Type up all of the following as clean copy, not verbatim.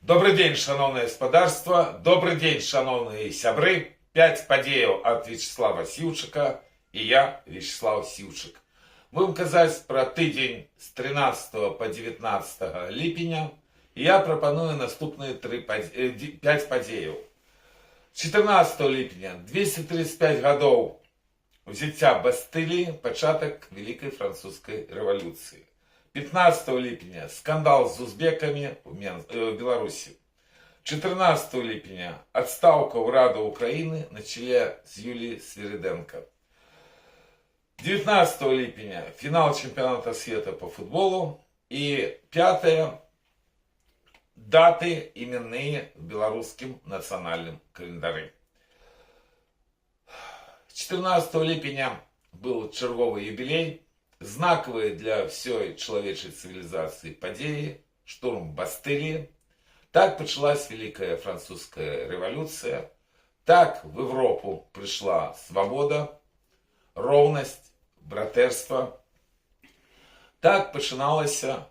Добрый день, шановне господарство, добрый день, шановні сябри. 5 подеев от Вячеслава Сивчика и я, Вячеслав Сивчик. Будем казать про тыдзень с 13 по 19 липеня. И я пропоную наступные 5 подеев. 14 липеня 235 годов взяття Бастилії, початок Великой Французской революции. 15 липеня скандал с узбеками в Беларуси. 14 липеня отставка в Раду Украины на челе с Юлией Свириденко. 19 липеня финал чемпионата света по футболу. И 5 даты именные в белорусском национальном календаре. 14 липеня был черговый юбилей, знаковые для всей человечей цивилизации подеи, штурм Бастилии. Так почалась Великая Французская революция, так в Европу пришла свобода, ровность, братерство. Так починалося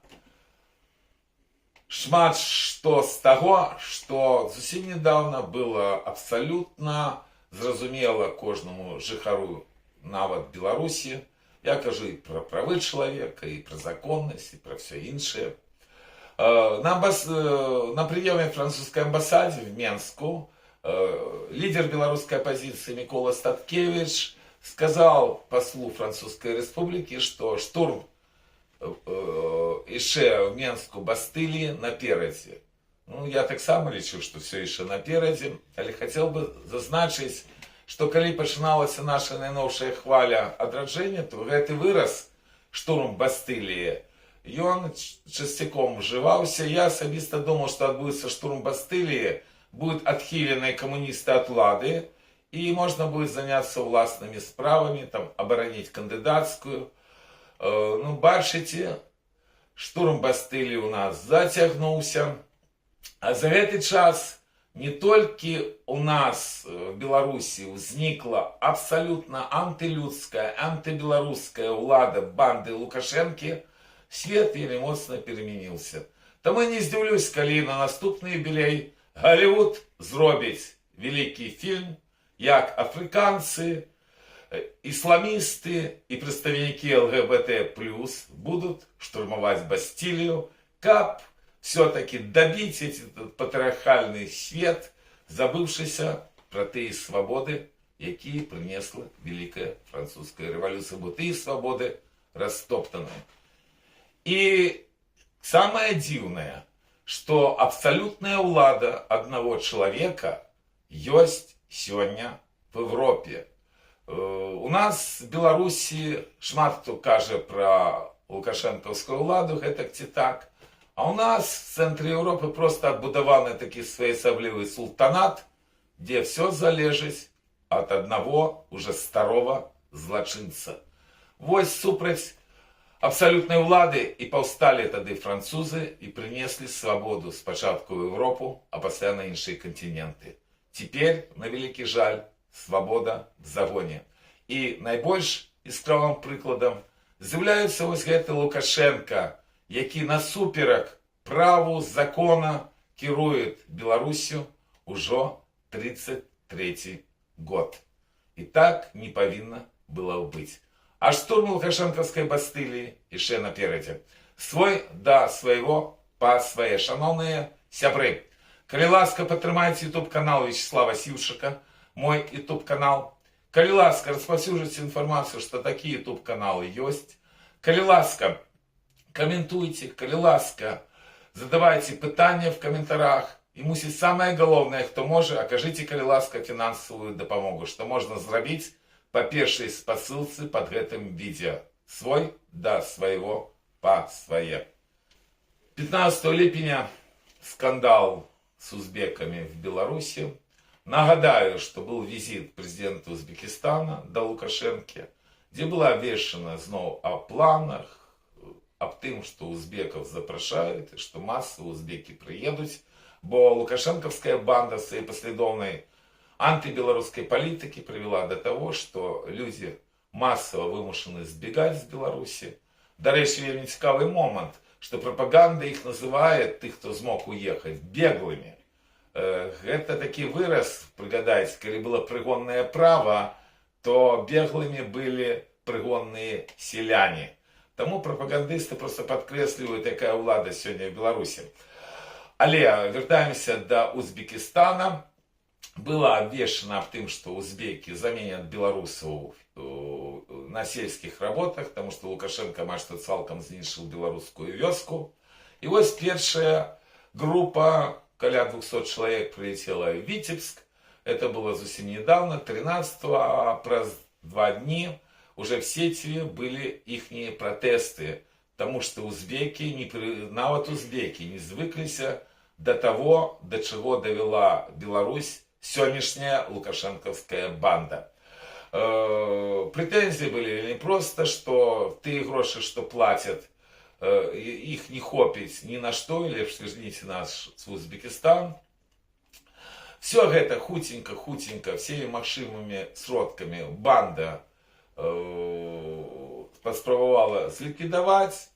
шмат што з того, що зовсім недавно было абсолютно зразумела кожному жыхару нават Беларусі. Я кажу і про правы чалавека, і про законнасць, і про все іншае. На приеме французской амбассаде в Менску лидер белорусской оппозиции Микола Статкевич сказал послу Французской республики, что штурм еще в Менску Бастилии напереди. Ну, я так само лічу, что все еще напереди, але хотел бы зазначить, что калі пачыналася наша найноўшая хваля адраджэння, то гэты выраз штурм Бастилии ён часцяком уживался. Я особисто думал, что отбудется штурм Бастилии, будут отхилены коммунисты от влады, и можно будет заняться властными справами, там, оборонить кандидатскую. Ну, бачите, штурм Бастилии у нас затягнулся. А за этот час не только у нас в Беларуси возникла абсолютно антилюдская, антибелорусская влада банды Лукашенки, свет вельмі моцна перемянился. Тому не здзіўлюсь, калі на наступны юбілей Голливуд зробіць великий фильм, як африканцы, исламисты и представники ЛГБТ+ будут штурмовать Бастилию, каб все-таки добить этот патриархальный свет, забывшийся про тые свободы, якія принесла Великая Французская революция, бо тые свободы растоптаны. И самое дивное, что абсолютная влада одного человека есть сегодня в Европе. У нас в Беларуси шмат хто каже про лукашенковскую владу, гэтак ці так. А у нас в центре Европы просто отбудованы такі своеасаблівы султанат, где все залежить от одного уже старого злочинца. Вось супраць абсолютной влады и повстали тады французы и принесли свободу спочатку в Европу, а пасля на іншыя континенты. Теперь, на великий жаль, свобода в загоне. И найбольш яскравым прыкладам з'яўляецца вось гэты Лукашенко, які насуперак праву закона кірует Беларусью ужо 33 год. И так не повинно было быть. А штурм Лукашенковской Бастилии еще напереди. Свой да свайго па свае. Шановныя сябры, калі ласка, падтрымайце YouTube канал Вячеслава Сивчика, мой YouTube канал. Калі ласка, распаўсюджвайце информацию, что такие YouTube каналы есть. Калі ласка, комментуйте, калі ласка, задавайте пытания в комментариях. И мусіць самое главное, кто может, окажите, калі ласка, финансовую допомогу, что можно зрабіць по першей спасылцы под гэтым видео. Свой да своего па свае. 15 липеня скандал с узбеками в Беларуси. Нагадаю, что был визит президента Узбекистана до Лукашенки, где была обвешана зноў о планах, об тым, что узбеков запрашаюць, и что массово узбеки приедут, бо лукашенковская банда своей последовной антибелорусской политики привела до того, что люди массово вымушены сбегать с Беларуси. До речі, вельмі цікавий момент. что пропаганда их называет, тех, кто смог уехать, беглыми. Это таки выраз, пригадайте, когда было пригонное право, то беглыми были пригонные селяне. Тому пропагандисты просто подкресливают, якая влада сегодня в Беларуси. Але вертаемся до Узбекистана. Было обвешено об том, что узбеки заменят белорусов на сельских работах, потому что Лукашенко, может, цалком знищил белорусскую вёску. И вот первая группа, каля 200 человек, прилетела в Витебск. Это было совсем недавно, 13-го, а про 2 дни уже в сети были ихние протесты, потому что узбеки, нават узбеки не звыкліся до того, до чего довела Беларусь сегодняшняя лукашенковская банда. Претензии были не просто, что те гроши, что платят, их не хопить ни на что, или верните нас в Узбекистан. Все это хутенько, всеми машинными сродками банда поспробовала зликвидовать.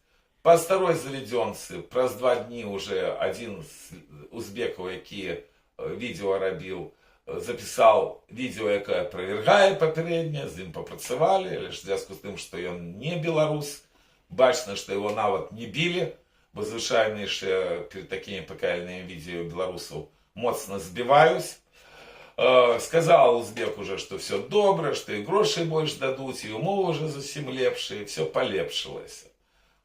По старой заведенцы, праз 2 дні уже один з узбеков, який відео робив, записал відео, яке опровергає попереднє, з ним попрацювали, лише в зв'язку з тим, що він не білорус. Бачно, що його навіть не били, бо звичайно, що перед такими покаянными відео білорусів моцно збиваюсь. Сказал узбек уже, что все добре, что и грошей больше дадут, и умовы уже зовсім лепші, и все полепшилось.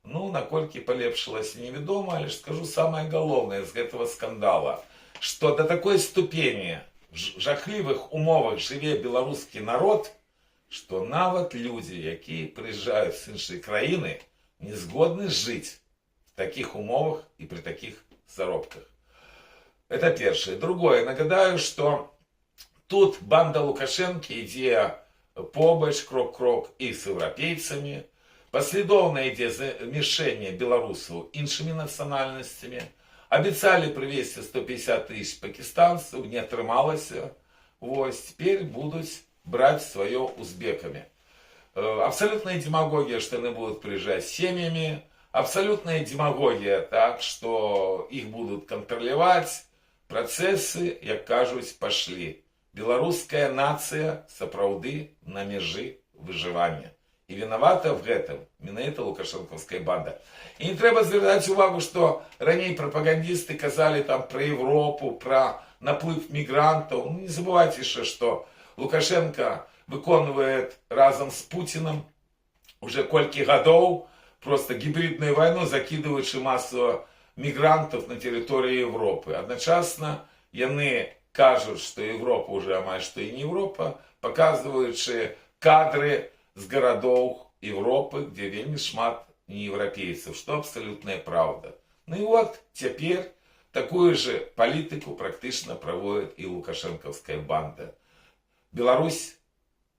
Ну, наколькі полепшилось, неведомо, а лишь скажу самое головное из этого скандала, что до такой ступени в жахливых умовах живе белорусский народ, что нават люди, які приезжают с іншої країни, не згодны жить в таких умовах и при таких заробках. Это первое. Другое, нагадаю, что тут банда Лукашенко ідзе побач, крок-крок и с европейцами, послідовно йде замішання білорусів іншими національностями. Обіцяли привезти 150 тисяч пакистанців, не отрималося. Ось, тепер будуть брати своє узбеками. Абсолютная демагогия, что они будут приезжать с семьями. Абсолютная демагогия, так, что их будут контролировать. Процессы, як кажуть, пошли. Белорусская нация сапраўды на межи выживания. И виновата в этом менавіта лукашенковская банда. И не треба звертать увагу, что ранее пропагандисты казали там про Европу, про наплыв мигрантов. Ну, не забывайте еще, что Лукашенко выконывает разом с Путиным уже кольки годов просто гибридную войну, закидываючи массово мигрантов на территории Европы. Одночасно яны кажут, что Европа уже, а что и не Европа, показываючи кадры с городов Европы, где вельми шмат неевропейцев, что абсолютная правда. Ну и вот теперь такую же политику практично проводит и лукашенковская банда. Беларусь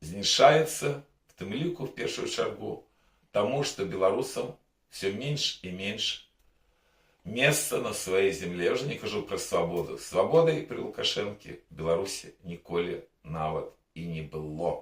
знішається в тим ліку, в першу чергу, тому что белорусам все меньше и меньше места на своей земле. Я уже не кажу про свободу. Свободы при Лукашенке в Беларуси ніколи нават и не было.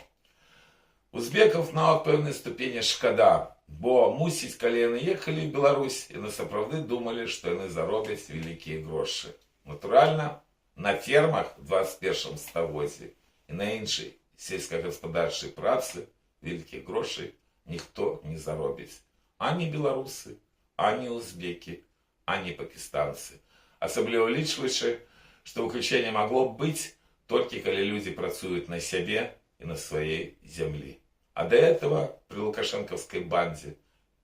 Узбеков нават певній ступені шкода, бо мусить, коли вони їхали в Беларусь, і насправді думали, що вони зароблять великі гроші. Натурально, на фермах в 21 столітті і на іншій сільськогосподарчій праці великих грошей ніхто не заробить. Ані білоруси, ані узбеки, ані пакистанці. Особливо лічуючи, що виключення могло б бути тільки коли люди працюють на себе и на своей земле. А до этого при лукашенковской банде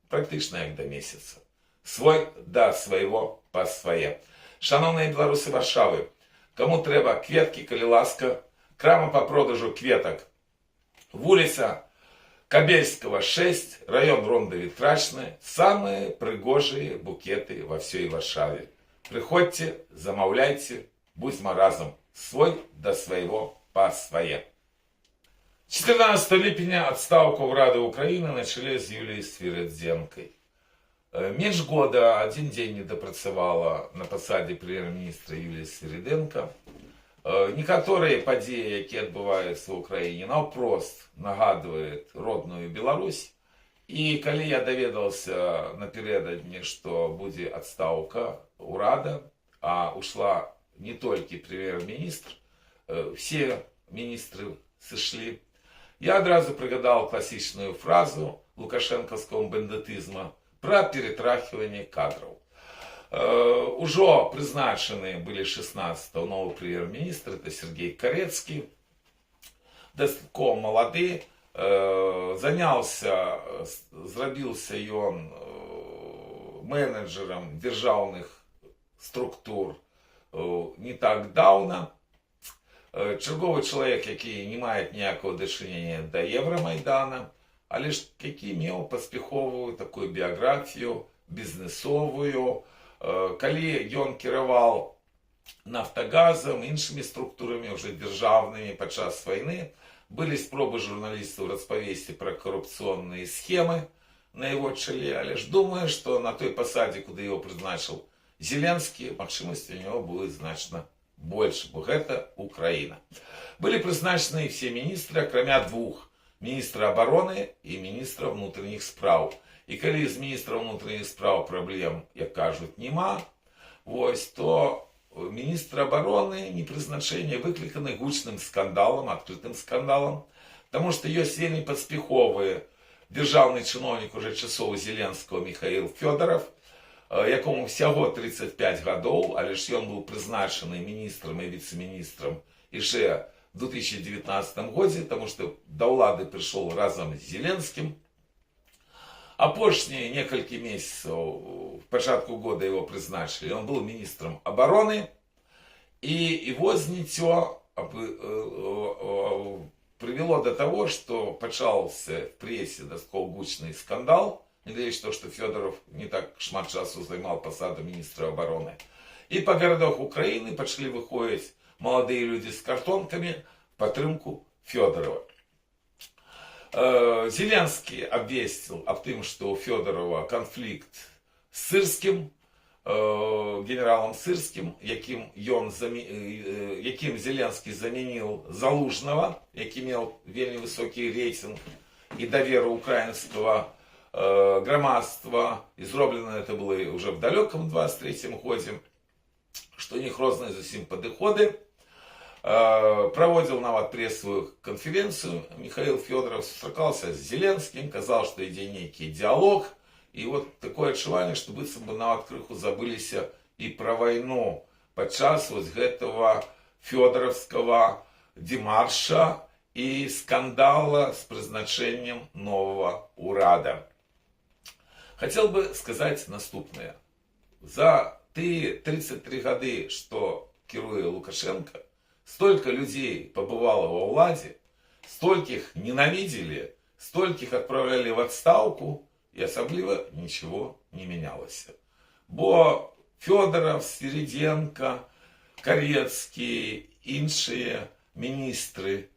практично як до месяца. Свой до своего по своє. Шановні білоруси Варшави, кому треба кветки, коли ласка, крама по продажу кветок. Вулиця Кабельского, 6, район Ронда-Витрачный, самые пригожие букеты во всей Варшаве. Приходьте, замовляйте, будьмо разом. Свой до своего по своє. 14 липня отставку в Раду Украины на чоле з Юлією Свириденкой. Меньше года, 1 день не допрацювала на посаді прем'єр-міністра Юлія Свириденко. Некоторые події, які відбуваються в Україні, навпрост нагадують родную Білорусь. І калі я даведаўся напярэдадні, што будзе адстаўка ўрада, а ушла не толькі прэм'ер-міністр, все міністры сышлі, я адразу прыгадаў класічную фразу лукашэнкаўскага бандытызма пра ператрахіванне кадраў. Ужо прызначаны былі 16-го новы прэм'ер-міністр, это Сергей Карецкі, дастаткова малады, зрабіўся ён менеджерам дзяржаўных структур не так даўна. Чарговы чалавек, які не мае ніякага дачынення да Еврамайдана, але ж які меў паспяховую такую біяграфію, бізнесовую. Калі ён кіраваў нафтагазам, іншымі структурамі, уже дзяржаўнымі падчас вайны, былі спробы журналістаў распавесці пра карупцыйныя схемы на яго чале, але ж думаю, што на той пасадзе, куды яго прызначыў Зеленскі, магчымасці у него будуць значна больш, бо гэта Украіна. Былі прызначаны все міністры, акрамя двух: міністра абароны і міністра внутренніх спраў. І калі з міністра внутренніх спраў праблем, як кажуць, няма, то министр обороны не призначение выкликаны гучным скандалом, открытым скандалом, потому что есть вельмі паспяховы державный чиновник уже часов Зеленского Михаил Федоров, якому всего 35 годов, але ж он был призначены министром и вице-министром еще в 2019 году, потому что до улады пришел разом с Зеленским. Апошние несколько месяцев, в початку года его призначили, он был министром обороны, и его зняццё привело до того, что почался в прессе дастаткова гучный скандал, не глядзячы на то, что Федоров не так шмат часу займал посаду министра обороны. И по городах Украины пошли выходить молодые люди с картонками в падтрымку Федорова. Зеленский обвестил об том, что у Федорова конфликт с Сырским, генералом Сырским, яким Зеленский заменил Залужного, який имел вельмі высокий рейтинг и доверу украинского громадства. И зроблено это было уже в далеком 23-м году, что у них розные зусім подходы. Проводил нават прессовую конференцию Михаил Федоров, сустракался с Зеленским, казал, что ідзе нейкі диалог. И вот такое адчуванне, что быццам бы нават крыху забыліся и про войну падчас вот гэтага федоровского демарша и скандала с призначением нового урада. Хотел бы сказать наступное. За те 33 годы, что кіруе Лукашенко, столько людей побывало во владе, стольких ненавидели, стольких отправляли в отставку, и особливо ничего не менялось. Бо Федоров, Свириденко, Карецкий, іншие министры,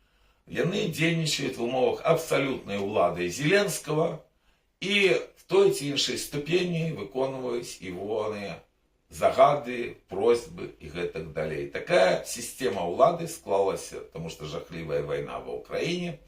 яны дзейнічаюць в умовах абсолютной улады Зеленского и в той ці іншай ступені выконваюць ігоныя загады, просьбы и гэтак далей. Такая система улады склалася, потому что жахливая война в Украине.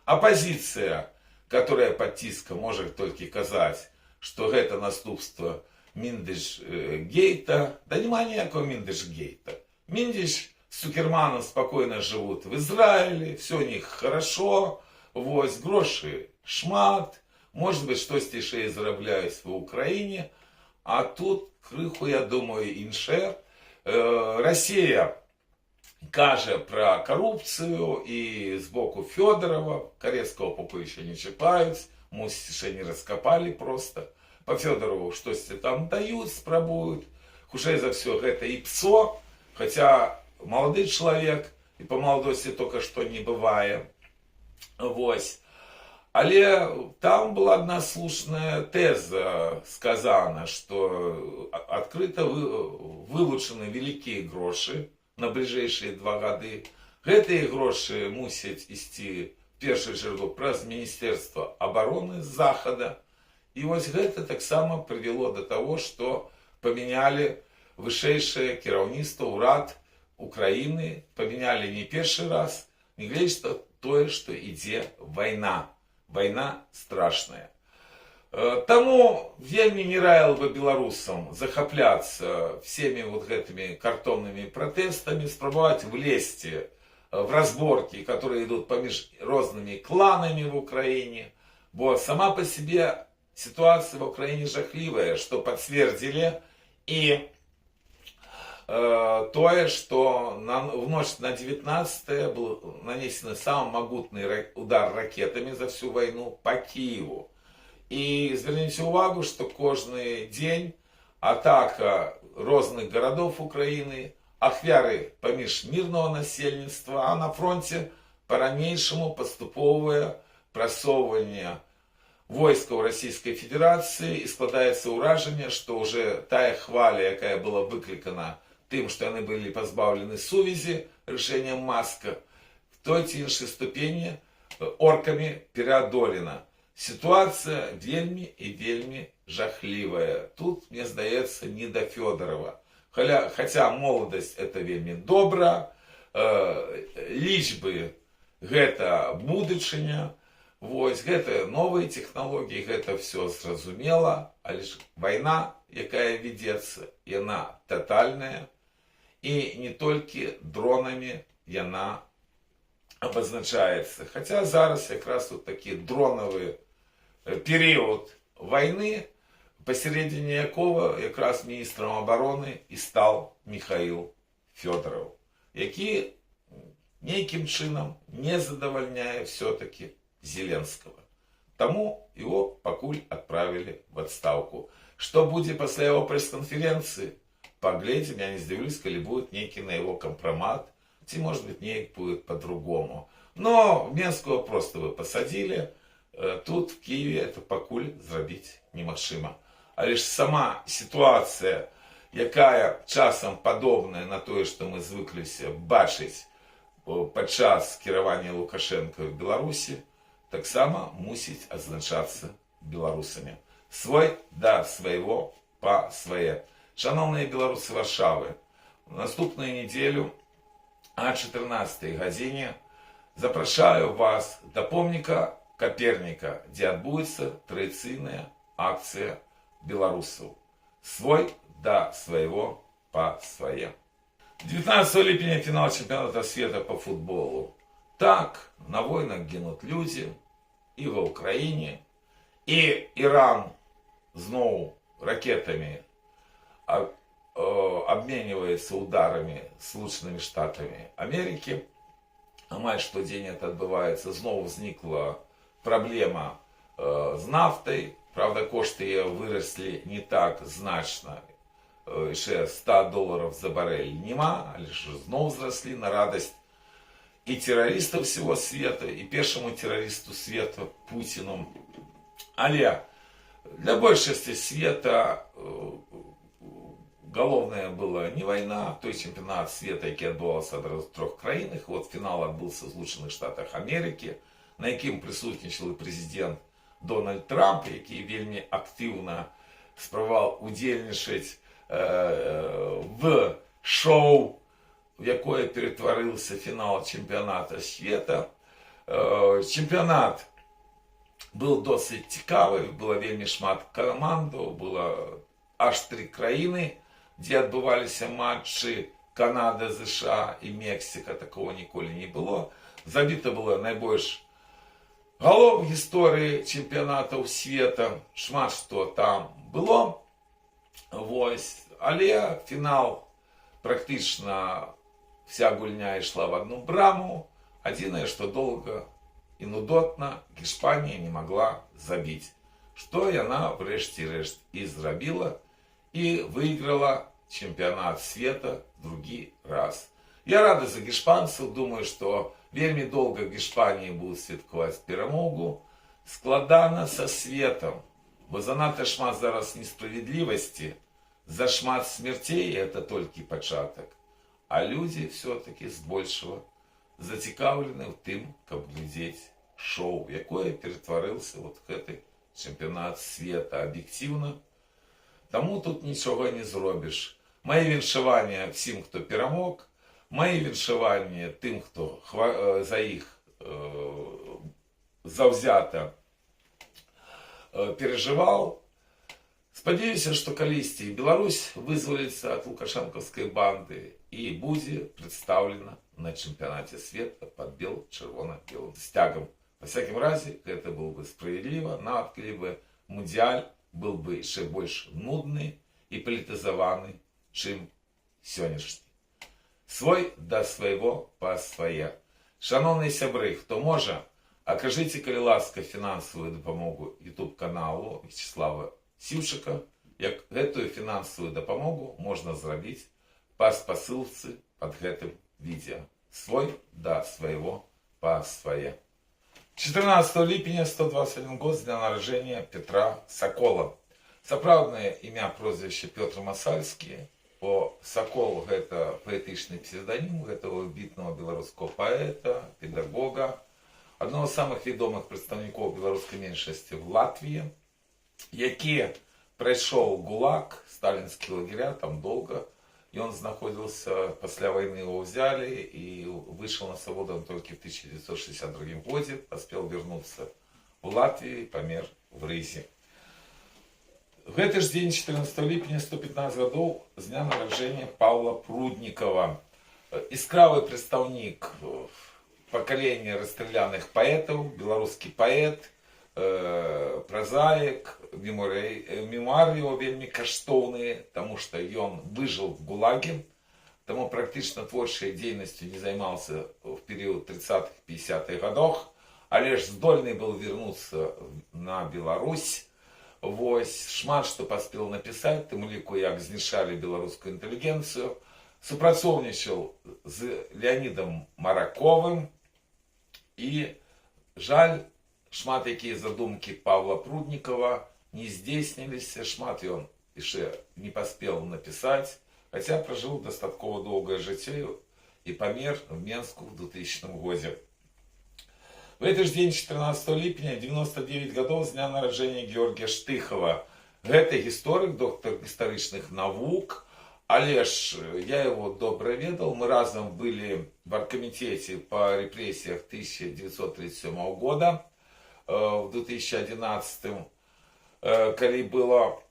Оппозиция, которая под тиском может только казать, что это наступство Міндыш-гейта, да нема ніякого Міндыш-гейта. Міндыш с Цукерманом спокойно живут в Израиле, все у них хорошо, вось, гроши шмат, может быть, штосьці яшчэ і зарабляюць в Украине, а тут крыху, я думаю, інше. Россия каже про коррупцию и с боку Федорова, Карецкого пока еще не чіпаюць, мусить еще не раскопали просто. По Федорову штосьці там дают, спрабуют. Хуже за все это и ПСО, хотя молодой человек, и по молодости только что не бывает. Вось. Але там была одна слушная теза сказана, что открыто вылучены великие гроши на ближайшие 2 годы. Гэтые гроши мусять ісці в першую чергу праз Министерство обороны Захода. И вот гэта таксама привело до того, что поменяли вышэйшае кіраўніцтва, урад Украины, поменяли не первый раз, не глядзячы на тое, что ідзе война. Война страшная. Таму вельмі не раіў бы беларусам захапляцца всеми вот гэтымі картоннымі пратэстамі, спрабаваць влезці в разборки, которые идут помеж разными кланами в Украине, бо сама по себе ситуация в Украине жахливая, что подтвердили и тое, что в ночь на 19 был нанесен самый могутный удар ракетами за всю войну по Киеву. И зверните увагу, что каждый день атака разных городов Украины, ахвяры поміж мирного насельніцтва, а на фронте по-ранейшему поступовое просовывание войскаў Российской Федерации, и складаецца ўражанне, что уже тая хваля, якая была выкликана тым, что они были позбавлены сувязі решением Маска, в той ці іншай ступені орками переодолена. Ситуация вельмі и вельмі жахливая. Тут, мне здаецца, не до Федорова. Хотя молодость это вельмі добра, лічбы гэта будучыня, вось, гэта новые технологии, гэта все зразумела, але ж война, якая ведецца, яна тотальная, и не только дронами яна обозначается. Хотя зараз якраз вот такі дроновый период войны, посередине якого якраз міністром обороны і став Михаил Федоров, який нейким чином не задовольняє все-таки Зеленского. Тому его покуль отправили в отставку. Что будет после его пресс-конференции, поглядим, я не здивлюсь, коли будет некий на его компромат, и может быть нейк будет по-другому. Но Менского просто вы посадили, тут в Киеве это покуль зробить немагчыма. А лишь сама ситуация, якая часом подобная на тое, что мы звыкліся бачыць падчас кіравання Лукашенко в Беларуси, таксама мусіць адзначацца беларусамі. Свой да свайго па свае. Шановные беларусы Варшавы, в наступную неделю о 14 гадзіне запрашаю вас до помника Коперника, где отбудется традиционная акция белорусов. Свой да своего по своем. 19 липня финал чемпионата света по футболу. Так, на войнах гинут люди и в Украине, и Иран знову ракетами обменивается ударами с Соединенными Штатами Америки. Амаль штодзень это отбывается. Знову возникла проблема с нафтой. Правда, кошты ее выросли не так значно. Еще $100 за баррель нема, а лишь снова взросли на радость и террористов всего света, и пешему террористу света Путину. Але для большинства света головное было не война, той чемпионат света, який відбувався в 3 країнах. Вот финал отбылся в Соединенных Штатах Америки, на яким присутнічав президент Дональд Трамп, який вельми активно спробував удельничать в шоу, в якое перетворився фінал чемпіонату світу. Чемпіонат був досить цікавий, було вельми шмат команд, було аж 3 країни, де відбувалися матчі. Канада, США і Мексика, такого ніколи не було. Забито було найбільше голов в історії чемпіонатів світу, шмат що там було. Вось. Але фінал практично вся гульня йшла в одну браму. Одиное, что долго и нудотно Испания не могла забить. Что и она врешті-решт и зробила, и выиграла чемпионат света в другий раз. Я рада за гешпанцев, думаю, что вельми долго Гешпании будут святкувати перемогу. Складано со светом, бо занадто шмат зараз несправедливости, за шмат смертей это только початок. А люди все-таки з большего зацікавлені в тим, каб глядеть шоу, якое перетворився вот в цей чемпіонат света об'єктивно. Тому тут нічого не зробиш. Мої віншування всім, хто перемог, мої віншування тим, хто за їх завзято переживал. Спадзяюся, што калісьці Беларусь вызваліцца ад лукашэнкаўскай банды і будзе прадстаўлена на чэмпіянаце свету пад бел-чырвона-белым сцягам. Па всякім разе, гэта было бы справядліва, нават калі бы мундзіаль был бы яшчэ больш нудны і палітызаваны, чым сённяшні. Свой да свайго па свае. Шановныя сябры, хто можа, акажыце, калі ласка, фінансавую дапамогу YouTube-каналу Вячеслава Сіўчыка. Як гэтую фінансавую дапамогу можна зрабіць па спасылцы пад гэтым відео. Свой да свайго па свае. 14 ліпеня 121 год з дня нараджэння Петра Сакола. Сапраўднае імя, прозвішча Пётр Масальскі. Сакол – гэта паэтычны псевданім гэтага выбітнага беларускага паэта, педагога, аднаго з самых вядомых прадстаўнікоў беларускай меншасці в Латвіі, які прайшоў ГУЛАГ, сталінскі лагеря, там доўга. Ён знаходзіўся, пасля вайны его ўзялі і выйшаў на свабоду толькі в 1962 годзе, паспеў вярнуцца ў Латвію, памер в Рызе. В гэты ж дзень, 14 ліпеня, 115 гадоў з дня нараджэння Паўла Пруднікава. Іскравы прадстаўнік пакалення расстраляных паэтаў, беларускі паэт, празаік, мемуары его вельмі каштоўныя, таму што ён выжыў в ГУЛАГе, таму практычна творчай дзейнасцю не займаўся в перыяд 30-50-х гадах, але ж здольны быў вярнуцца на Беларусь. Вось, шмат што паспеў напісаць, тым ліку, як знішалі беларускую інтэлігенцыю, супрацоўнічаў з Леанідам Мараковым, і, жаль, шмат якія задумкі Павла Пруднікава не здзейсніліся, шмат ён яшчэ не паспеў напісаць, хаця пражыў дастаткова доўгае жыццё і памер в Менску в 2000 годзе. В гэты ж дзень, 14 ліпеня, 99 гадоў з дня нараджэння Георгія Штыхова. Гэта гісторык, доктар гістарычных навук, але ж я его добра ведал. Мы разам былі в аргкамітэце па рэпрэсіях 1937 года, в 2011, калі было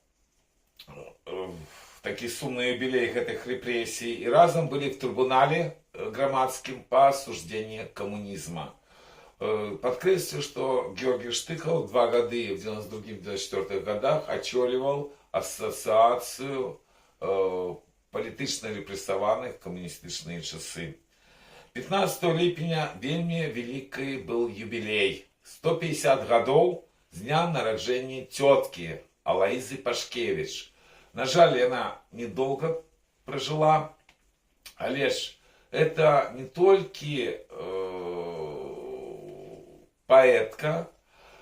такі сумны юбілей гэтых рэпрэсій, і разам былі в трыбунале грамадскім па асуждзенні камунізма. Падкрэслю, што Георгій Штыхаў 2 гады в 92-94 годах ачоліваў асацыяцыю палітычна рэпрэсаваных камуністычныя часы. 15 ліпеня вельмі вялікі быў юбілей. 150 гадоў з дня нараджэння цёткі Алаізы Пашкевіч. На жаль, яна недоўга пражыла, але ж это не толькі паэтка,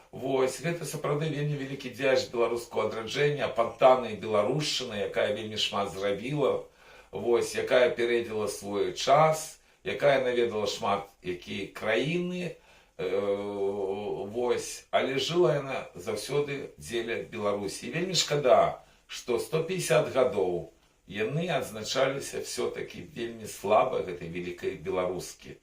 вось, гэта сапраўды вельмі вялікі дзяч беларускага адраджэння, апантанай беларушчыны, якая вельмі шмат зрабіла, вось, якая апярэдзіла свой час, якая наведала шмат якія краіны, вось, але жыла яна заўсёды дзеля Беларусі. І вельмі шкада, што 150 гадоў яны адзначаліся все-таки вельмі слаба гэтай вялікай беларускі.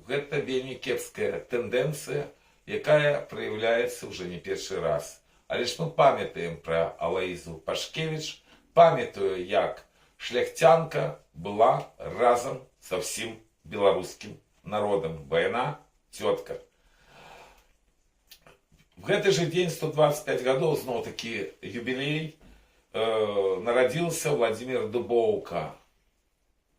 Гэта вельмі кепская тэндэнцыя, якая праяўляецца ўжо не першы раз. Але ж мы памятаем пра Алаізу Пашкевіч, памятаю, як шляхцянка была разам са ўсім беларускім народам, бо яна цётка. В гэты же дзень, 125 гадоў, зноў такі юбілей, нарадзіўся Владзімір Дубоўка.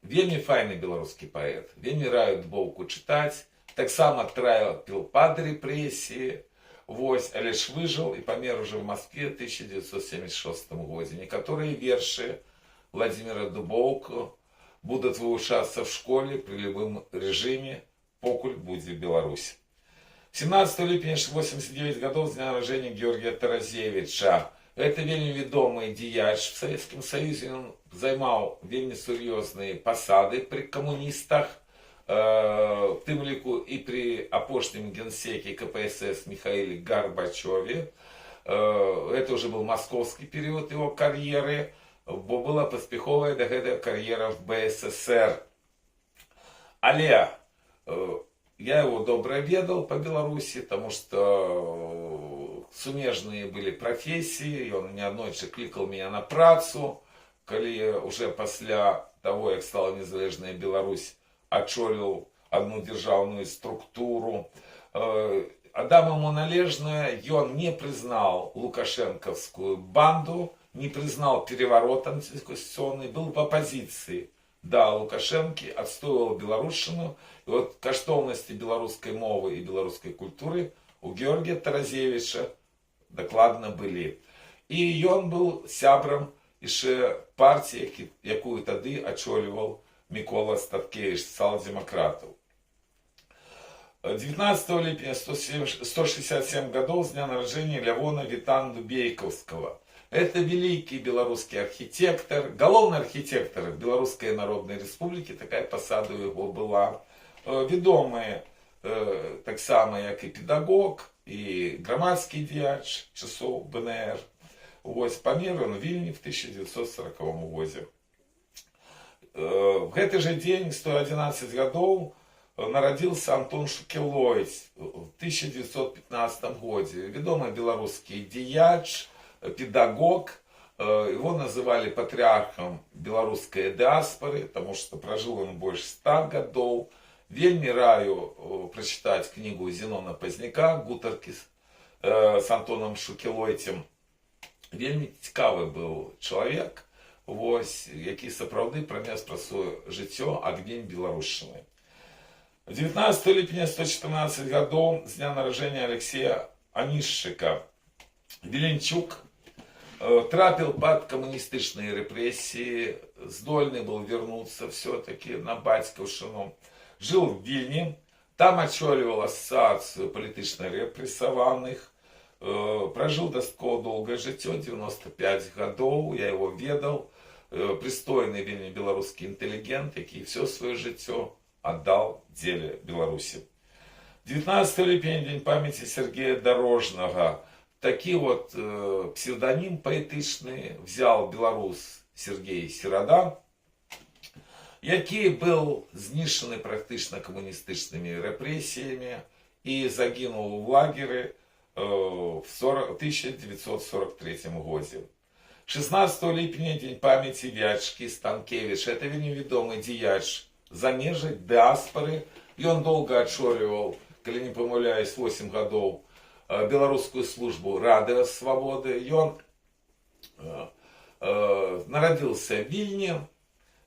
Вельмі файны беларускі паэт, вельмі раю Дубоўку чытаць, таксама трапіў пад рэпрэсіі, вось, але ж выжыў і памер уже в Москве в 1976 годзе. Некаторыя вершы Владзіміра Дубоўка будуць вывучацца в школе при любым режиме, покуль будзе Беларусь. 17 ліпеня 89 гадоў з дня нараджэння Георгія Таразевіча. Это вельмі вядомы дзеяч в Савецкім Саюзе, ён займаў вельмі сур'ёзныя пасады пры камуністах, в тым ліку і пры апошнім генсеке КПСС Михаиле Горбачёве. Это уже был московский период его карьеры, бо была паспяховая да гэтага кар'ера в БССР. Але я его добра ведал по Беларуси, потому что сумежные были профессии, он неаднойчы кликал меня на працу, коли уже после того, как стала незалежная Беларусь, очолил одну державную структуру. Адам ему належное, и он не признал лукашенковскую банду, не признал переворот антиконституционный, был в оппозиции до Лукашенки, отстаивал белорусщину. И вот каштоўнасці беларускай мовы и беларускай культуры у Георгия Таразевича докладно были. И он был сябром еще партии, якую тады очоливал Микола Статкевич, социал-демократов. 19 липня 167 годов с дня рождения Левона Витанду Бейковского. Это великий белорусский архитектор, головный архитектор Белорусской Народной Республики, такая посада его была. Ведомый так само, як и педагог, и громадский діяч часов БНР. Ось помер он в Вильне в 1940 году. В этот же день, 111 годов, народился Антон Шукелойць в 1915 году. Ведомый белорусский діяч, педагог. Его называли патриархом белорусской диаспоры, потому что прожил он больше 100 годов. Вельми раю прочитать книгу Зенона Поздняка «Гутарки» с Антоном Шукелойцем. Вельми цікавий був чоловік, ось, який сапраўды пронес про своє життя огнем Білорусщини. 19 липня 114 годов с дня народжения Алексея Онищика. Виленчук трапил под коммунистичные репрессии, здольный был вернуться все-таки на батьковщину. Жил в Вильне, там очоливал ассоциацию политично репрессованных, прожил достаточно долгое життя, 95 годов, я его ведал, пристойный вельми белорусский интеллигент, який все свое життя отдал деле Беларуси. 19 липня, день памяти Сергея Дорожного. Такий вот псевдоним поэтичный взял белорус Сергей Сирода, який был знищений практично коммунистичными репрессиями и загинул в лагере в 1943 году. 16 липня, день памяти Вячки Станкевич. Это неведомый діяч замежей, диаспоры. И он долго очоливал, коли не помиляюсь, 8 годов белорусскую службу Радио Свободы. И он народился в Вильне,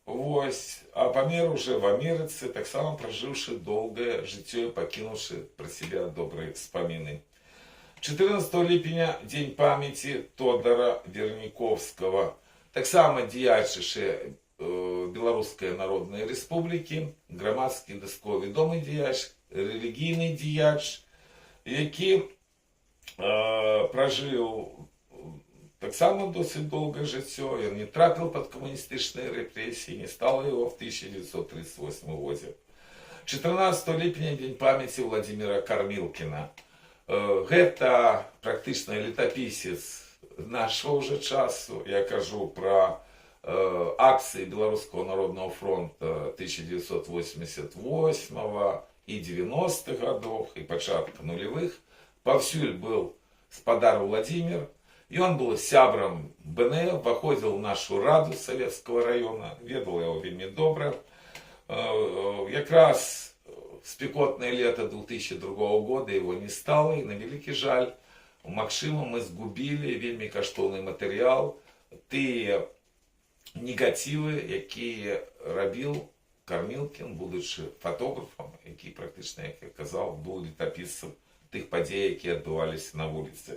а помер уже в Америце, так само проживший долгое життя и покинувший про себя добрые вспомины. 14 липня, день памяти Тодора Верниковского. Так само діяч Белорусской Народной Республики, громадський досковий відомий діяч, релігійний діяч, який прожив так само досить довге життя, він не трапив під комуністичні репресії, не стало його в 1938 году. 14 липня, день памяти Владимира Кормилкина. Это практично летописец нашего уже часу. Я кажу про акции Белорусского народного фронта 1988 и 90-х годов, и початка нулевых. Повсюль был Сподар Владимир, и он был сябром БНР, входил в нашу Раду Советского района, ведал его вельми добре. Якраз спекотное лето 2002 года его не стало, и на великий жаль, у Макшима мы сгубили вельми каштовний матеріал, ті негативи, які робив Кормилкин, будучи фотографом, який практично, як я казав, був літописцем тих подій, які відбувалися на вулиці.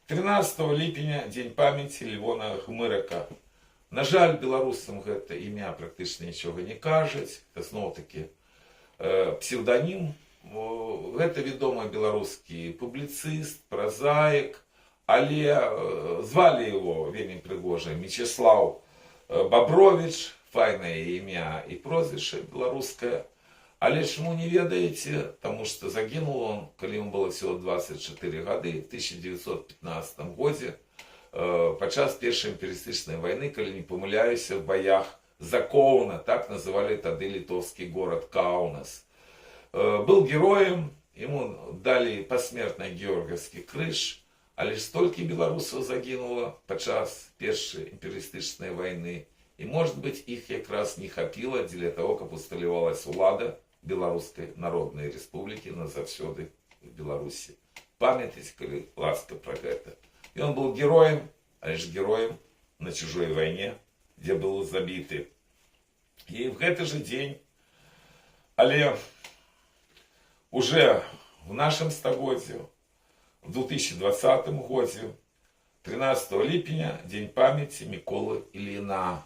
13 липня, день памяти Левона Гмырика. На жаль, белорусам это ім'я практично нічого не кажуть, це знову-таки псевдоним. Это відомый белорусский публицист, прозаик, але звали его вельми пригоже Мечислав Бобрович, файное ім'я и прозвище белорусское. Але чему не ведаете, потому что загинул он, когда ему было всего 24 года, в 1915 году, подчас Першей империалистичной войны, коли не помиляюсь, в боях за Кауна, так называли тогда литовский город Каунас. Был героем, ему дали посмертный Георгиевский крыж, Але ж столькі беларусаў загінула падчас першай імперыялістычнай вайны. І, может быть, іх якраз не хапіла дзеля того, каб усталявалась улада Беларускай Народнай Рэспублікі назаўсёды в Беларусі. Памятаеце, калі ласка, пра гэта. Ён быў героем, але ж героем на чужой вайне, дзе быў забіты. І в гэты же дзень, але уже в нашым стагоддзі, в 2020 годзе, 13 ліпеня, дзень памяці Міколы Ільіна,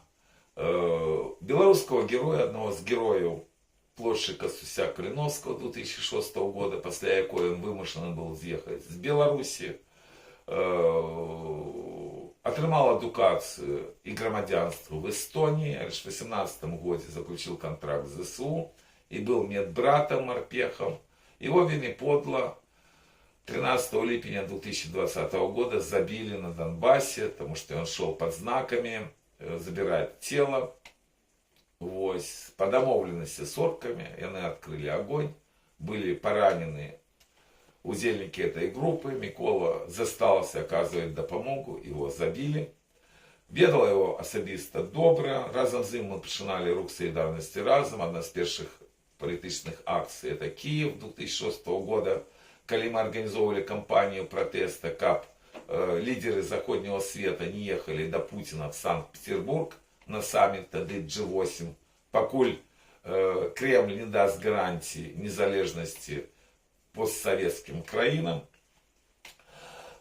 беларускага героя, аднаго з герояў плошчы Кастуся Каліновскага 2006 года, пасля якой ён вымушаны быў з'ехаць з Беларусі, атрымал адукацыю і грамадзянства в Эстонии, аж в 18 годзе заключил контракт с ЗСУ и был медбратом, морпехом. Его вельмі подла 13 липня 2020 года забили на Донбассе, потому что он шел под знаками забирать тело. Вось, по домовленности с орками они открыли огонь, были поранены удзельники этой группы. Микола застался оказывать допомогу, его забили. Ведала его асабіста добра, разом з ім мы пачыналі рух солідарнасці разом. Одна з першых палітычных акцый это Киев 2006 года, калі мы организовывали кампанию протеста, каб лидеры заходнего света не ехали до Путина в Санкт-Петербург на саммит тады G8, покуль Кремль не даст гарантии незалежности постсоветским краинам.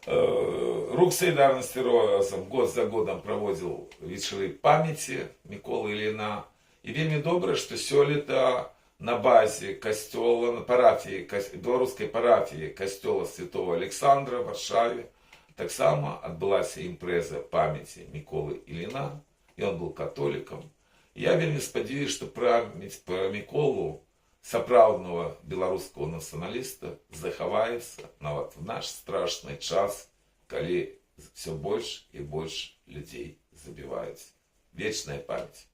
Рух солідарнасці разом год за годом проводил вечеры памяти Миколы Ильина. И вельмі добра, что сёлета на базе костела, на парафии, белорусской парафии костела Святого Александра в Варшаве таксама адбылася імпрэза памяти Миколы Ильина, и он был католиком. Я вельмі спадзяюсь, что памяць про Миколу, сапраўднага беларускага нацыяналіста, захаваецца нават в наш страшны час, калі все больше и больше людей забиваюць. Вечная память.